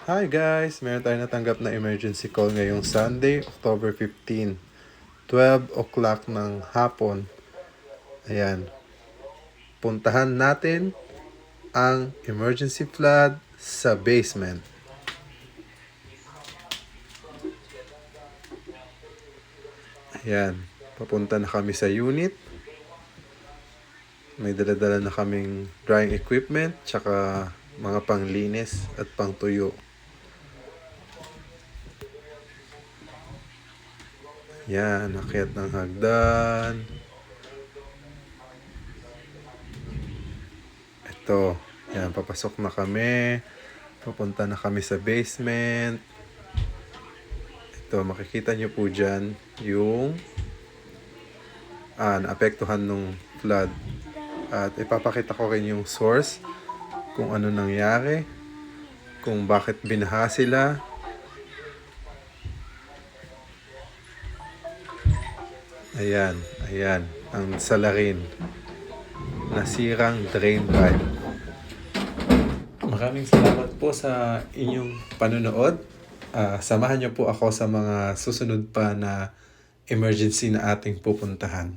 Hi guys! Meron tayong natanggap na emergency call ngayong Sunday, October 15, 12 o'clock ng hapon. Ayan. Puntahan natin ang emergency flood sa basement. Ayan. Papunta na kami sa unit. May dala-dala na kaming drying equipment, tsaka mga panglinis at pangtuyo. Yan, akyat ng hagdan. Ito, yan, papasok na kami. Papunta na kami sa basement. Ito, makikita nyo po dyan yung naapektuhan ng flood. At ipapakita ko rin yung source, kung ano nangyari, kung bakit binaha sila. Ayan, ayan, ang salarin. Nasirang drain pipe. Maraming salamat po sa inyong panonood. Samahan niyo po ako sa mga susunod pa na emergency na ating pupuntahan.